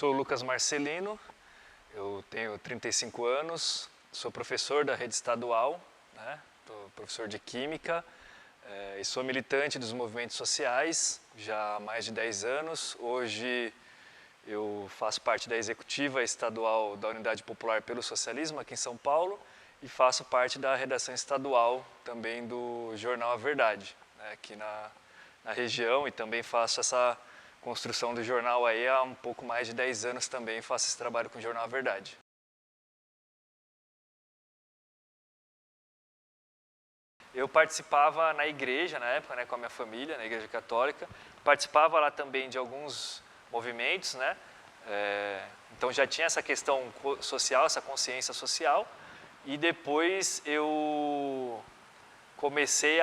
sou o Lucas Marcelino, eu tenho 35 anos, sou professor da rede estadual, né? Sou professor de Química e sou militante dos movimentos sociais já há mais de 10 anos. Hoje eu faço parte da executiva estadual da Unidade Popular pelo Socialismo aqui em São Paulo e faço parte da redação estadual também do jornal A Verdade, né? Aqui na região, e também faço essa construção do jornal aí há um pouco mais de 10 anos também, faço esse trabalho com o jornal A Verdade. Eu participava na igreja na época, né, com a minha família, na igreja católica, participava lá também de alguns movimentos, né, então já tinha essa questão social, essa consciência social, e depois eu comecei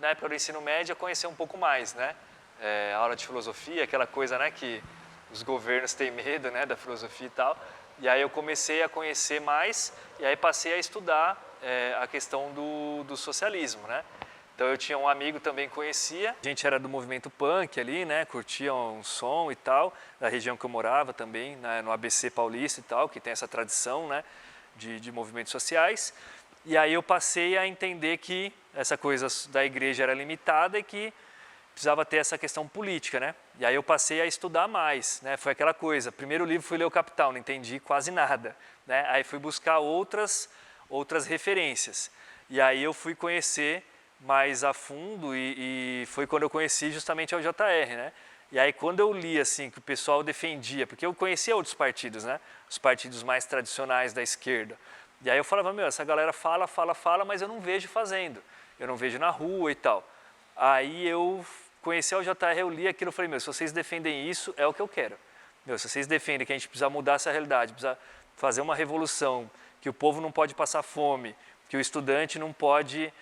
na época do ensino médio, a conhecer um pouco mais, né, aula de filosofia, aquela coisa, né, que os governos têm medo, né, da filosofia e tal. E aí eu comecei a conhecer mais e aí passei a estudar a questão do socialismo, né. Então eu tinha um amigo também que conhecia, a gente era do movimento punk ali, né, curtia um som e tal, da região que eu morava também, né, no ABC Paulista e tal, que tem essa tradição, né, de movimentos sociais. E aí eu passei a entender que essa coisa da igreja era limitada e que precisava ter essa questão política, né? E aí eu passei a estudar mais, né? Foi aquela coisa, primeiro livro fui ler o Capital, não entendi quase nada, né? Aí fui buscar outras referências. E aí eu fui conhecer mais a fundo e foi quando eu conheci justamente o JR, né? E aí quando eu li assim que o pessoal defendia, porque eu conhecia outros partidos, né? Os partidos mais tradicionais da esquerda. E aí eu falava, meu, essa galera fala, mas eu não vejo fazendo. Eu não vejo na rua e tal. Aí eu conheci o JR, eu li aquilo e falei, meu, se vocês defendem isso, é o que eu quero. Meu, se vocês defendem que a gente precisa mudar essa realidade, precisa fazer uma revolução, que o povo não pode passar fome, que o estudante não pode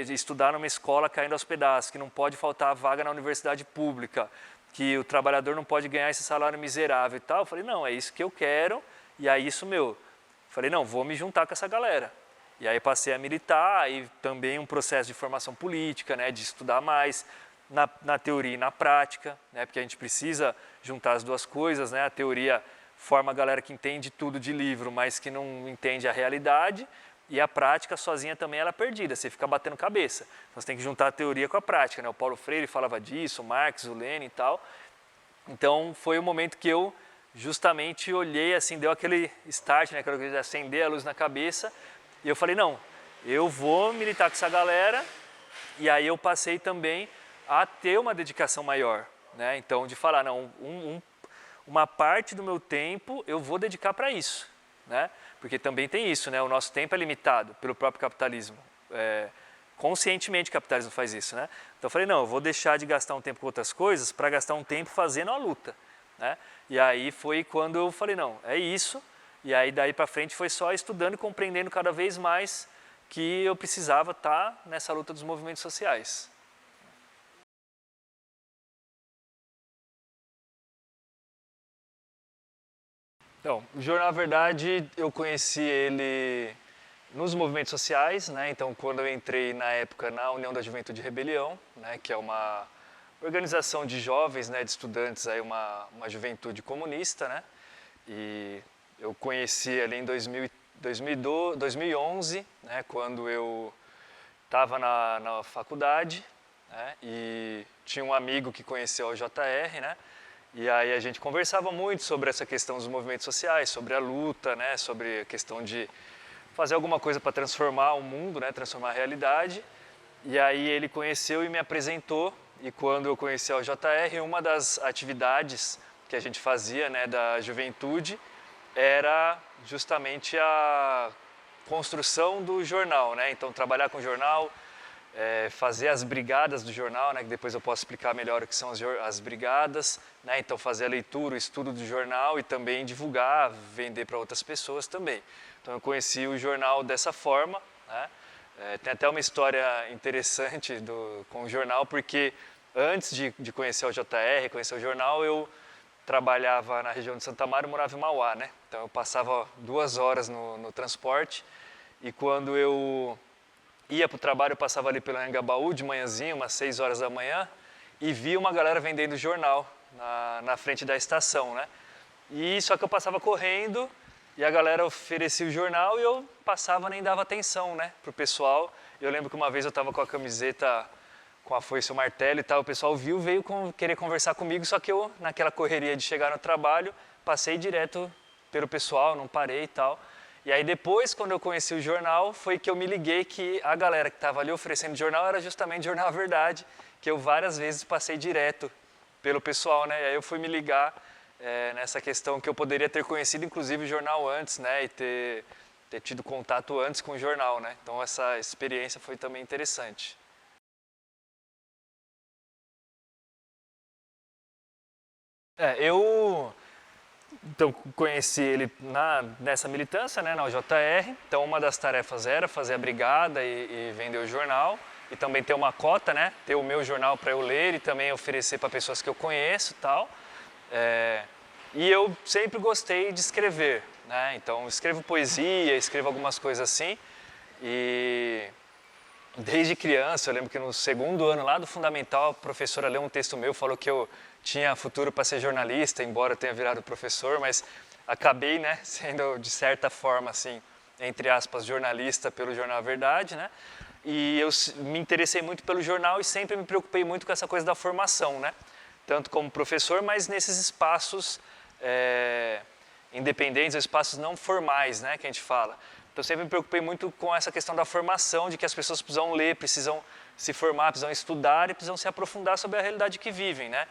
estudar numa escola caindo aos pedaços, que não pode faltar vaga na universidade pública, que o trabalhador não pode ganhar esse salário miserável e tal. Eu falei, não, é isso que eu quero e é isso, meu. Falei, não, vou me juntar com essa galera. E aí passei a militar e também um processo de formação política, né, de estudar mais na teoria e na prática, né, porque a gente precisa juntar as duas coisas, né, a teoria forma a galera que entende tudo de livro, mas que não entende a realidade, e a prática sozinha também ela é perdida, você fica batendo cabeça. Então você tem que juntar a teoria com a prática, né, o Paulo Freire falava disso, o Marx, o Lenin e tal. Então foi o momento que eu justamente olhei assim, deu aquele start, né, aquela coisa de acender a luz na cabeça. E eu falei, não, eu vou militar com essa galera, e aí eu passei também a ter uma dedicação maior, né? Então, de falar, não, uma parte do meu tempo eu vou dedicar para isso, né? Porque também tem isso, né? O nosso tempo é limitado pelo próprio capitalismo. Conscientemente o capitalismo faz isso, né? Então eu falei, não, eu vou deixar de gastar um tempo com outras coisas para gastar um tempo fazendo a luta, né? E aí foi quando eu falei, não, é isso. E aí daí para frente foi só estudando e compreendendo cada vez mais que eu precisava estar nessa luta dos movimentos sociais. Então, o Jornal A Verdade, eu conheci ele nos movimentos sociais, né? Então, quando eu entrei na época na União da Juventude e Rebelião, né? Que é uma organização de jovens, né? De estudantes, aí uma juventude comunista, né? E eu conheci ali em 2011, né, quando eu estava na faculdade, né, e tinha um amigo que conheceu o JR, né, e aí a gente conversava muito sobre essa questão dos movimentos sociais, sobre a luta, né, sobre a questão de fazer alguma coisa para transformar o mundo, né, transformar a realidade. E aí ele conheceu e me apresentou, e quando eu conheci o JR, uma das atividades que a gente fazia, né, da juventude era justamente a construção do jornal, né? Então trabalhar com o jornal, fazer as brigadas do jornal, né? Que depois eu posso explicar melhor o que são as brigadas, né? Então fazer a leitura, o estudo do jornal e também divulgar, vender para outras pessoas também. Então eu conheci o jornal dessa forma, né? Tem até uma história interessante com o jornal, porque antes de conhecer o JR, conhecer o jornal, eu trabalhava na região de Santa Amaro e morava em Mauá, né? Então eu passava 2 horas no transporte e quando eu ia para o trabalho eu passava ali pelo Anhangabaú de manhãzinho, umas 6 horas da manhã e via uma galera vendendo jornal na frente da estação, né? E só que eu passava correndo e a galera oferecia o jornal e eu passava, nem dava atenção, né, pro pessoal. Eu lembro que uma vez eu estava com a camiseta com a foice e o martelo e tal, o pessoal viu, veio querer conversar comigo, só que eu, naquela correria de chegar no trabalho, passei direto pelo pessoal, não parei e tal. E aí depois, quando eu conheci o jornal, foi que eu me liguei que a galera que estava ali oferecendo jornal era justamente o Jornal A Verdade, que eu várias vezes passei direto pelo pessoal, né? E aí eu fui me ligar nessa questão que eu poderia ter conhecido, inclusive, o jornal antes, né? E ter tido contato antes com o jornal, né? Então essa experiência foi também interessante. Eu então, conheci ele nessa militância, né, na UJR. Então, uma das tarefas era fazer a brigada e vender o jornal. E também ter uma cota, né, ter o meu jornal para eu ler e também oferecer para pessoas que eu conheço e tal. E eu sempre gostei de escrever, né? Então, escrevo poesia, escrevo algumas coisas assim. E desde criança, eu lembro que no segundo ano lá do fundamental, a professora leu um texto meu, falou que eu tinha futuro para ser jornalista, embora eu tenha virado professor, mas acabei, né, sendo de certa forma assim, entre aspas, jornalista pelo Jornal A Verdade, né? E eu me interessei muito pelo jornal e sempre me preocupei muito com essa coisa da formação, né? Tanto como professor, mas nesses espaços independentes, espaços não formais, né, que a gente fala. Então, eu sempre me preocupei muito com essa questão da formação, de que as pessoas precisam ler, precisam se formar, precisam estudar e precisam se aprofundar sobre a realidade que vivem, né?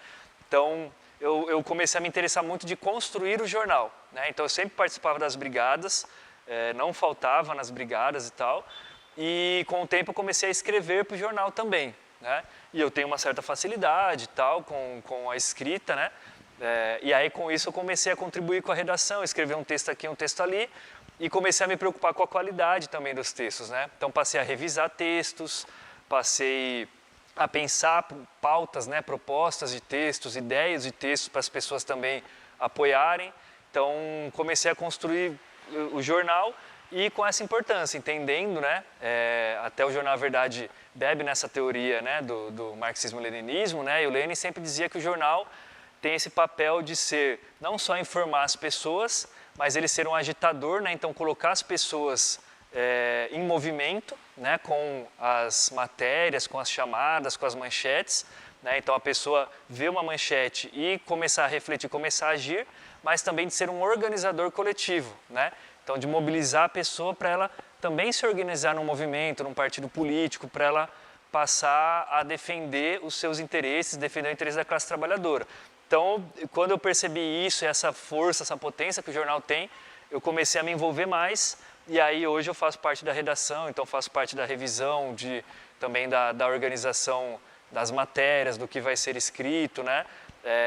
Então, eu comecei a me interessar muito de construir o jornal, né? Então, eu sempre participava das brigadas, não faltava nas brigadas e tal. E, com o tempo, eu comecei a escrever para o jornal também, né? E eu tenho uma certa facilidade e tal com a escrita, né? E aí, com isso, eu comecei a contribuir com a redação, escrever um texto aqui, um texto ali, e comecei a me preocupar com a qualidade também dos textos, né? Então, passei a revisar textos, passei a pensar pautas, né, propostas de textos, ideias de textos para as pessoas também apoiarem. Então, comecei a construir o jornal e com essa importância, entendendo, né, até o Jornal A Verdade bebe nessa teoria, né, do marxismo-leninismo, né, e o Lenin sempre dizia que o jornal tem esse papel de ser, não só informar as pessoas, mas ele ser um agitador, né? Então colocar as pessoas em movimento, né? Com as matérias, com as chamadas, com as manchetes, né? Então a pessoa vê uma manchete e começar a refletir, começar a agir, mas também de ser um organizador coletivo, né? Então de mobilizar a pessoa para ela também se organizar num movimento, num partido político, para ela passar a defender os seus interesses, defender o interesse da classe trabalhadora. Então, quando eu percebi isso, essa força, essa potência que o jornal tem, eu comecei a me envolver mais e aí hoje eu faço parte da redação, então faço parte da revisão, também da organização das matérias, do que vai ser escrito, né?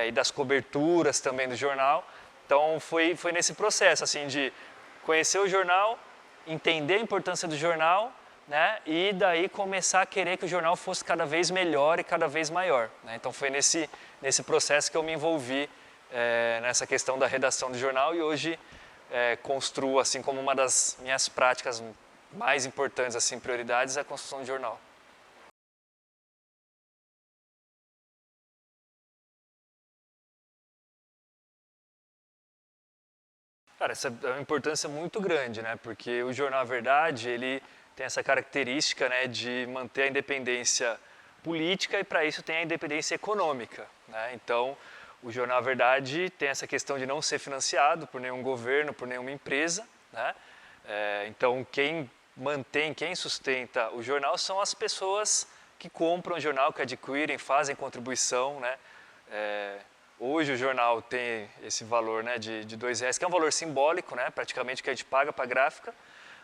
E das coberturas também do jornal. Então, foi nesse processo, assim, de conhecer o jornal, entender a importância do jornal, né? E daí começar a querer que o jornal fosse cada vez melhor e cada vez maior, né? Então foi nesse processo que eu me envolvi nessa questão da redação do jornal e hoje construo assim como uma das minhas práticas mais importantes, assim, prioridades, é a construção de jornal. Cara, essa é uma importância muito grande, né? Porque o Jornal A Verdade, ele tem essa característica, né, de manter a independência política e para isso tem a independência econômica, né? Então, o Jornal A Verdade tem essa questão de não ser financiado por nenhum governo, por nenhuma empresa, né? Então, quem mantém, quem sustenta o jornal são as pessoas que compram o jornal, que adquirem, fazem contribuição, né? Hoje o jornal tem esse valor, né, de R$2, que é um valor simbólico, né, praticamente que a gente paga para a gráfica,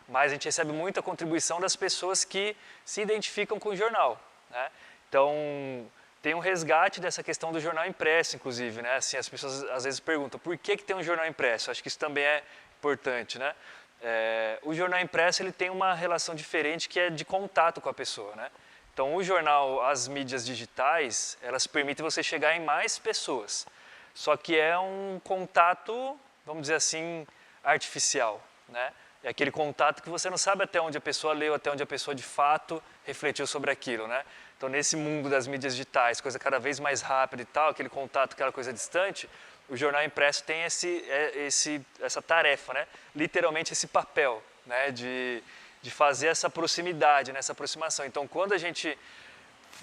mas a gente recebe muita contribuição das pessoas que se identificam com o jornal, né? Então, tem um resgate dessa questão do jornal impresso, inclusive, né? Assim, as pessoas às vezes perguntam por que tem um jornal impresso? Acho que isso também é importante, né? O jornal impresso ele tem uma relação diferente que é de contato com a pessoa, né? Então, o jornal, as mídias digitais, elas permitem você chegar em mais pessoas. Só que é um contato, vamos dizer assim, artificial, né? É aquele contato que você não sabe até onde a pessoa leu, até onde a pessoa de fato refletiu sobre aquilo, né? Então, nesse mundo das mídias digitais, coisa cada vez mais rápida e tal, aquele contato, aquela coisa distante, o jornal impresso tem essa tarefa, né? Literalmente esse papel, né? de fazer essa proximidade, né? Essa aproximação. Então, quando a gente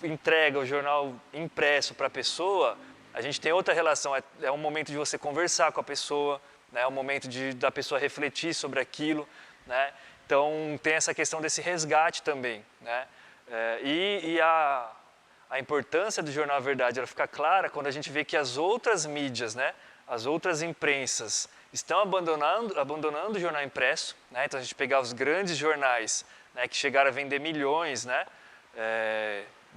entrega o jornal impresso para a pessoa, a gente tem outra relação, é um momento de você conversar com a pessoa, né? É um momento da pessoa refletir sobre aquilo, né? Então, tem essa questão desse resgate também, né? A importância do jornal A Verdade, ela fica clara quando a gente vê que as outras mídias, né? As outras imprensas estão abandonando o jornal impresso, né? Então, a gente pegar os grandes jornais, né? Que chegaram a vender milhões, né?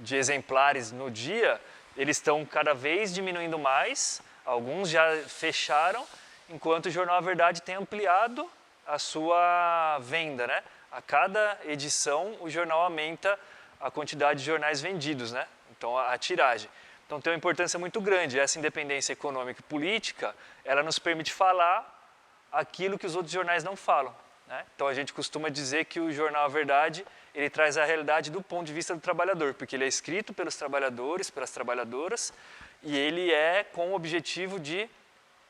De exemplares no dia, eles estão cada vez diminuindo mais, alguns já fecharam, enquanto o jornal A Verdade tem ampliado a sua venda, né? A cada edição o jornal aumenta a quantidade de jornais vendidos, né? Então a tiragem. Então tem uma importância muito grande. Essa independência econômica e política, ela nos permite falar aquilo que os outros jornais não falam, né? Então a gente costuma dizer que o jornal A Verdade, ele traz a realidade do ponto de vista do trabalhador, porque ele é escrito pelos trabalhadores, pelas trabalhadoras, e ele é com o objetivo de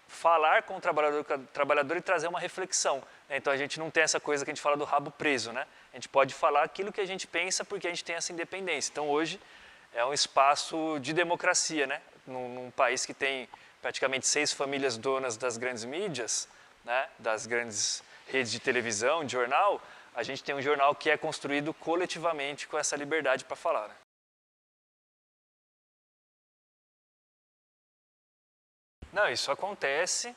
falar com o trabalhador e trazer uma reflexão. Então a gente não tem essa coisa que a gente fala do rabo preso, né? A gente pode falar aquilo que a gente pensa porque a gente tem essa independência. Então hoje é um espaço de democracia, né? Num país que tem praticamente 6 famílias donas das grandes mídias, né? Das grandes redes de televisão, de jornal, a gente tem um jornal que é construído coletivamente com essa liberdade para falar, né? Não, isso acontece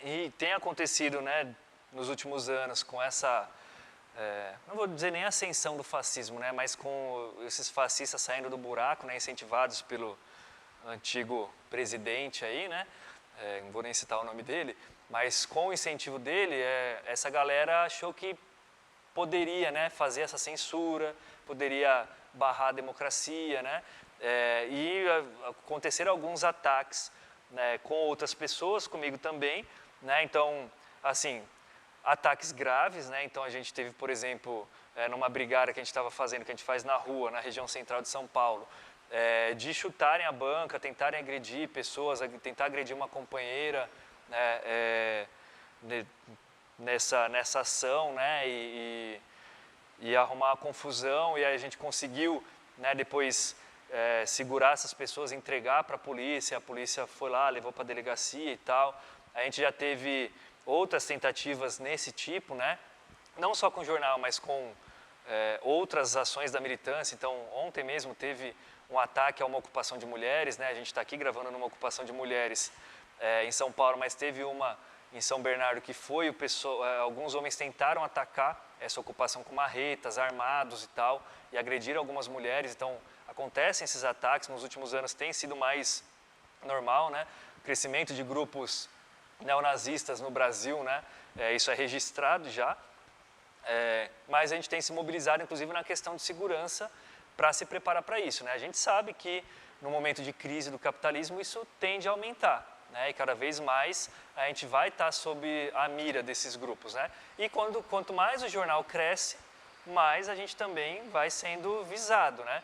e tem acontecido, né, nos últimos anos com essa, não vou dizer nem ascensão do fascismo, né, mas com esses fascistas saindo do buraco, né, incentivados pelo antigo presidente aí, né, não vou nem citar o nome dele, mas com o incentivo dele, essa galera achou que poderia, né, fazer essa censura, poderia barrar a democracia, né, e aconteceram alguns ataques, né, com outras pessoas, comigo também, né, então, assim, ataques graves, né, então a gente teve, por exemplo, numa brigada que a gente estava fazendo, que a gente faz na rua, na região central de São Paulo, de chutarem a banca, tentarem agredir pessoas, tentar agredir uma companheira, né, nessa ação, né, e arrumar a confusão, e aí a gente conseguiu, né, depois segurar essas pessoas, entregar para a polícia foi lá, levou para a delegacia e tal. A gente já teve outras tentativas nesse tipo, né, não só com o jornal, mas com outras ações da militância. Então, ontem mesmo teve um ataque a uma ocupação de mulheres, né, a gente está aqui gravando numa ocupação de mulheres em São Paulo, mas teve uma em São Bernardo que foi, alguns homens tentaram atacar essa ocupação com marretas, armados e tal, e agrediram algumas mulheres. Então, acontecem esses ataques, nos últimos anos tem sido mais normal, né? O crescimento de grupos neonazistas no Brasil, né? Isso é registrado já, mas a gente tem se mobilizado, inclusive, na questão de segurança para se preparar para isso, né? A gente sabe que no momento de crise do capitalismo isso tende a aumentar, né? E cada vez mais a gente vai estar sob a mira desses grupos, né? E quanto mais o jornal cresce, mais a gente também vai sendo visado, né?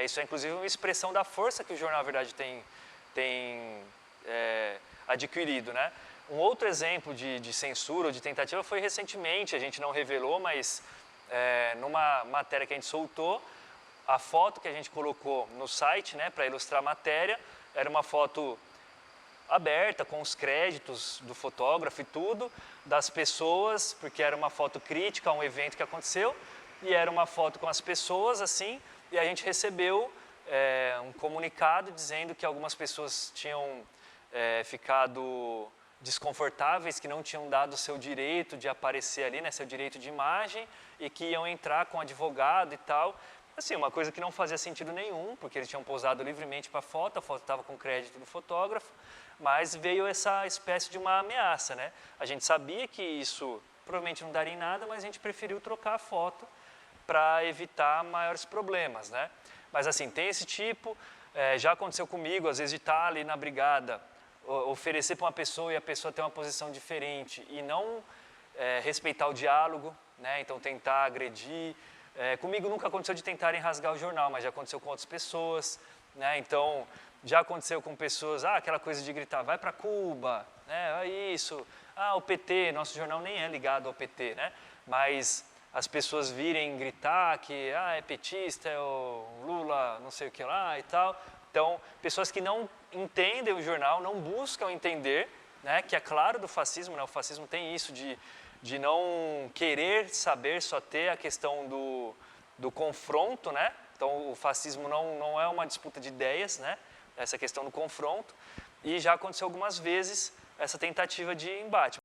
Isso é inclusive uma expressão da força que o jornal A Verdade tem adquirido, né? Um outro exemplo de censura ou de tentativa foi recentemente, a gente não revelou, mas numa matéria que a gente soltou, a foto que a gente colocou no site, né, para ilustrar a matéria, era uma foto aberta, com os créditos do fotógrafo e tudo, das pessoas, porque era uma foto crítica a um evento que aconteceu, e era uma foto com as pessoas, assim, e a gente recebeu um comunicado dizendo que algumas pessoas tinham ficado desconfortáveis, que não tinham dado o seu direito de aparecer ali, né, seu direito de imagem, e que iam entrar com advogado e tal. Assim, uma coisa que não fazia sentido nenhum, porque eles tinham posado livremente para a foto estava com crédito do fotógrafo, mas veio essa espécie de uma ameaça, né? A gente sabia que isso provavelmente não daria em nada, mas a gente preferiu trocar a foto para evitar maiores problemas, né? Mas assim, tem esse tipo, já aconteceu comigo, às vezes de estar ali na brigada, oferecer para uma pessoa e a pessoa ter uma posição diferente e não respeitar o diálogo, né? Então tentar agredir, Comigo nunca aconteceu de tentarem rasgar o jornal, mas já aconteceu com outras pessoas, né? Então, já aconteceu com pessoas, aquela coisa de gritar, vai para Cuba, né? Isso, o PT, nosso jornal nem é ligado ao PT, né? Mas as pessoas virem gritar que é petista, é o Lula, não sei o que lá e tal. Então, pessoas que não entendem o jornal, não buscam entender, né? Que é claro do fascismo, né? O fascismo tem isso de não querer saber, só ter a questão do confronto, né? Então, o fascismo não é uma disputa de ideias, né? Essa questão do confronto. E já aconteceu algumas vezes essa tentativa de embate.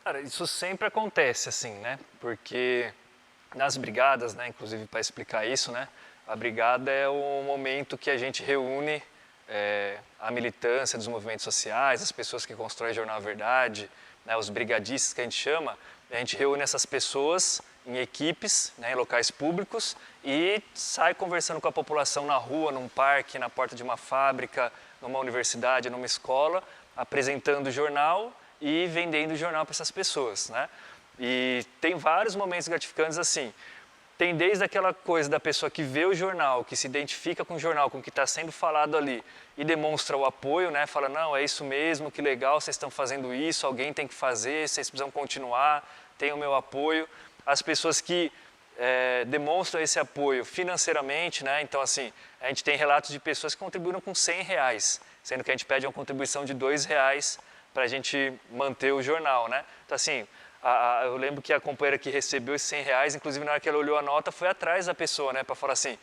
Cara, isso sempre acontece, assim, né? Porque nas brigadas, né? Inclusive para explicar isso, né? A brigada é o momento que a gente reúne a militância dos movimentos sociais, as pessoas que constroem o Jornal A Verdade, né? Os brigadistas que a gente chama. A gente reúne essas pessoas em equipes, né? Em locais públicos e sai conversando com a população na rua, num parque, na porta de uma fábrica, numa universidade, numa escola, apresentando o jornal e vendendo o jornal para essas pessoas, né? E tem vários momentos gratificantes assim. Tem desde aquela coisa da pessoa que vê o jornal, que se identifica com o jornal, com o que está sendo falado ali e demonstra o apoio, né? Fala, não, é isso mesmo, que legal, vocês estão fazendo isso, alguém tem que fazer, vocês precisam continuar, tem o meu apoio. As pessoas que demonstram esse apoio financeiramente, né? Então, assim, a gente tem relatos de pessoas que contribuíram com R$100, sendo que a gente pede uma contribuição de R$2 para a gente manter o jornal, né? Então, assim, eu lembro que a companheira que recebeu esses R$100, inclusive na hora que ela olhou a nota, foi atrás da pessoa, né? Para falar assim,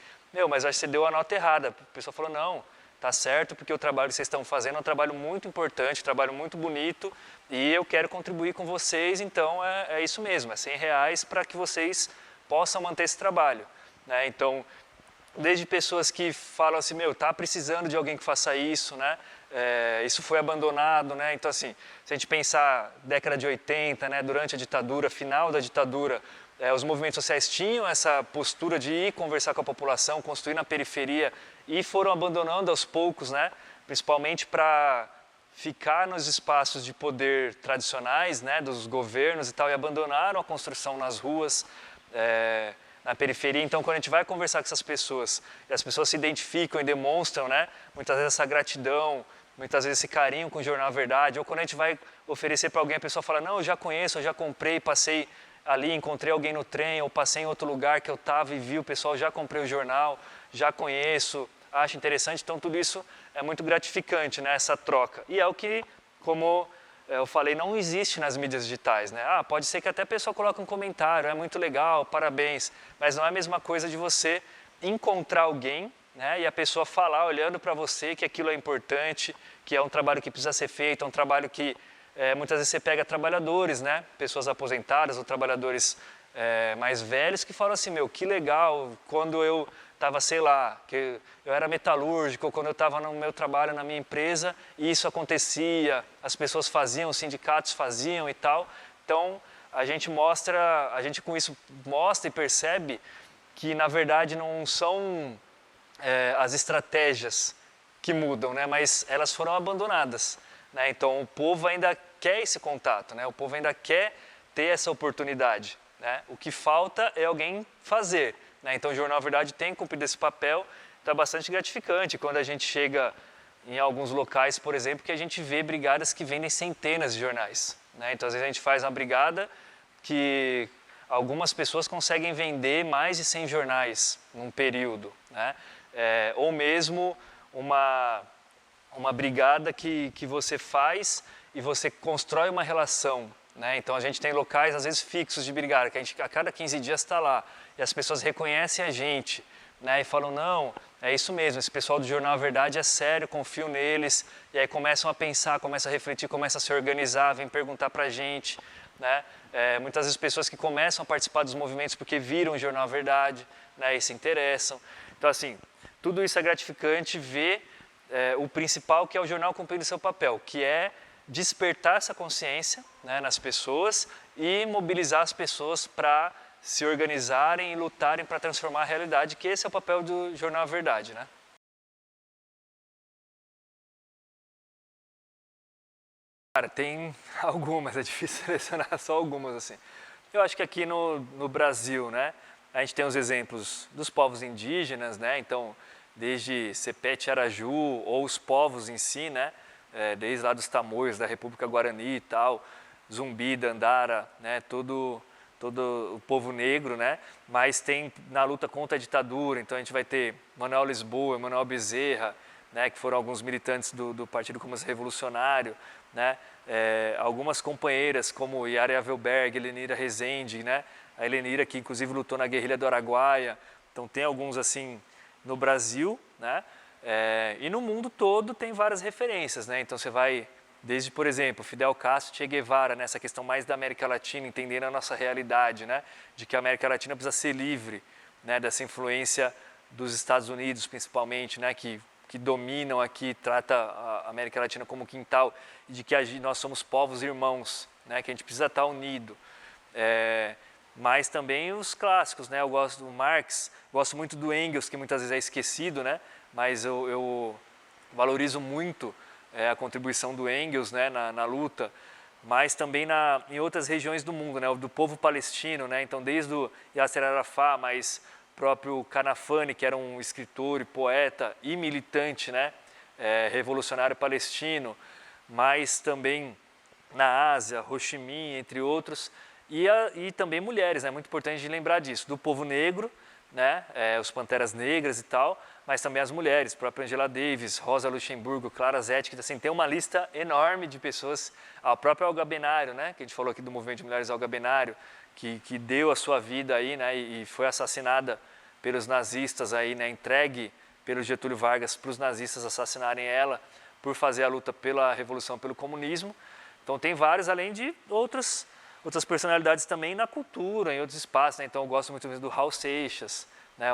mas acho que você deu a nota errada. A pessoa falou, não, tá certo, porque o trabalho que vocês estão fazendo é um trabalho muito importante, um trabalho muito bonito, e eu quero contribuir com vocês, então é isso mesmo, é R$100 para que vocês possam manter esse trabalho, né? Então, desde pessoas que falam assim, tá precisando de alguém que faça isso, né? Isso foi abandonado, né? Então, assim, se a gente pensar década de 80, né? Durante a ditadura, final da ditadura, os movimentos sociais tinham essa postura de ir conversar com a população, construir na periferia e foram abandonando aos poucos, né? Principalmente para ficar nos espaços de poder tradicionais, né? Dos governos e tal, e abandonaram a construção nas ruas, na periferia. Então, quando a gente vai conversar com essas pessoas, e as pessoas se identificam e demonstram, né, muitas vezes essa gratidão, muitas vezes esse carinho com o Jornal A Verdade, ou quando a gente vai oferecer para alguém, a pessoa fala, não, eu já conheço, eu já comprei, passei ali, encontrei alguém no trem, ou passei em outro lugar que eu estava e vi o pessoal, já comprei o jornal, já conheço, acho interessante. Então, tudo isso é muito gratificante, né, essa troca. E é o que, como eu falei, não existe nas mídias digitais, né? Pode ser que até a pessoa coloque um comentário, é muito legal, parabéns, mas não é a mesma coisa de você encontrar alguém, né? E a pessoa falar, olhando para você, que aquilo é importante, que é um trabalho que precisa ser feito, é um trabalho que muitas vezes você pega trabalhadores, né? Pessoas aposentadas ou trabalhadores mais velhos que falam assim, que legal, quando eu estava, sei lá, que eu era metalúrgico, quando eu estava no meu trabalho, na minha empresa, e isso acontecia, as pessoas faziam, os sindicatos faziam e tal. Então, a gente com isso mostra e percebe que, na verdade, não são as estratégias que mudam, né? Mas elas foram abandonadas, né? Então, o povo ainda quer esse contato, né? O povo ainda quer ter essa oportunidade, né? O que falta é alguém fazer. Então, o Jornal A Verdade tem cumprido esse papel, então é bastante gratificante quando a gente chega em alguns locais, por exemplo, que a gente vê brigadas que vendem centenas de jornais, né? Então, às vezes a gente faz uma brigada que algumas pessoas conseguem vender mais de 100 jornais num período, né? Ou mesmo uma brigada que você faz e você constrói uma relação, né? Então, a gente tem locais, às vezes, fixos de brigada, que a gente a cada 15 dias está lá. E as pessoas reconhecem a gente, né? E falam, não, é isso mesmo, esse pessoal do Jornal A Verdade é sério, confio neles. E aí começam a pensar, começam a refletir, começam a se organizar, vêm perguntar para a gente, né? Muitas vezes pessoas que começam a participar dos movimentos porque viram o Jornal A Verdade, né? E se interessam. Então, assim, tudo isso é gratificante ver o principal, que é o jornal cumprindo seu papel, que é despertar essa consciência, né, nas pessoas e mobilizar as pessoas para se organizarem e lutarem para transformar a realidade, que esse é o papel do Jornal A Verdade, né? Cara, tem algumas, é difícil selecionar só algumas assim. Eu acho que aqui no Brasil, né, a gente tem os exemplos dos povos indígenas, né, então desde Sepete Araju ou os povos em si, né, desde lá dos Tamoios, da República Guarani e tal, Zumbi, Dandara, né, todo o povo negro, né, mas tem na luta contra a ditadura, então a gente vai ter Manuel Lisboa, Manuel Bezerra, né, que foram alguns militantes do Partido Comunista Revolucionário, né, algumas companheiras como Yara Avelberg, Helenira Rezende, né, a Helenira que inclusive lutou na guerrilha do Araguaia, então tem alguns assim no Brasil, né, e no mundo todo tem várias referências, né, então você vai desde, por exemplo, Fidel Castro, Che Guevara, nessa questão mais da América Latina, entendendo a nossa realidade, né, de que a América Latina precisa ser livre, né, dessa influência dos Estados Unidos, principalmente, né, que dominam aqui, trata a América Latina como quintal, e de que nós somos povos irmãos, né, que a gente precisa estar unido. Mas também os clássicos, né, eu gosto do Marx, gosto muito do Engels, que muitas vezes é esquecido, né, mas eu valorizo muito a contribuição do Engels, né, na luta, mas também em outras regiões do mundo, né, do povo palestino, né, então desde o Yasser Arafat, mas próprio Kanafani, que era um escritor e poeta e militante, né, revolucionário palestino, mas também na Ásia, Ho Chi Minh, entre outros, e também mulheres, né, muito importante de lembrar disso, do povo negro, né, os Panteras Negras e tal, mas também as mulheres, própria Angela Davis, Rosa Luxemburgo, Clara Zetkin, assim, tem uma lista enorme de pessoas, a própria Olga Benário, né, que a gente falou aqui do movimento de mulheres Olga Benário, que deu a sua vida aí, né, e foi assassinada pelos nazistas aí, né, entregue pelo Getúlio Vargas para os nazistas assassinarem ela por fazer a luta pela revolução, pelo comunismo. Então tem vários, além de outras personalidades também na cultura, em outros espaços, né? Então eu gosto muito mesmo do Raul Seixas, né?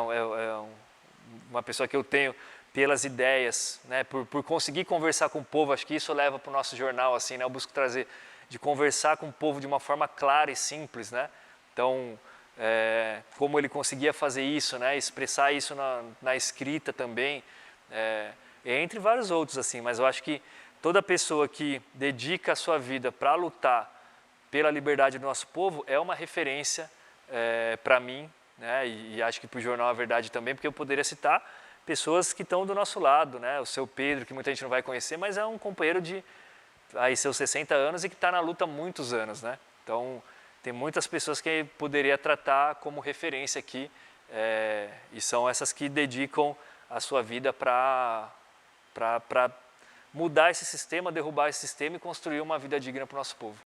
Uma pessoa que eu tenho pelas ideias, né? Por conseguir conversar com o povo, acho que isso leva para o nosso jornal, assim, né? Eu busco trazer, de conversar com o povo de uma forma clara e simples, né? Então, como ele conseguia fazer isso, né? Expressar isso na escrita também, entre vários outros, assim, mas eu acho que toda pessoa que dedica a sua vida para lutar pela liberdade do nosso povo é uma referência para mim, né? E acho que para o Jornal A Verdade também, porque eu poderia citar pessoas que estão do nosso lado, né? O seu Pedro, que muita gente não vai conhecer, mas é um companheiro de aí, seus 60 anos e que está na luta há muitos anos, né? Então, tem muitas pessoas que poderia tratar como referência aqui, e são essas que dedicam a sua vida para mudar esse sistema, derrubar esse sistema e construir uma vida digna para o nosso povo.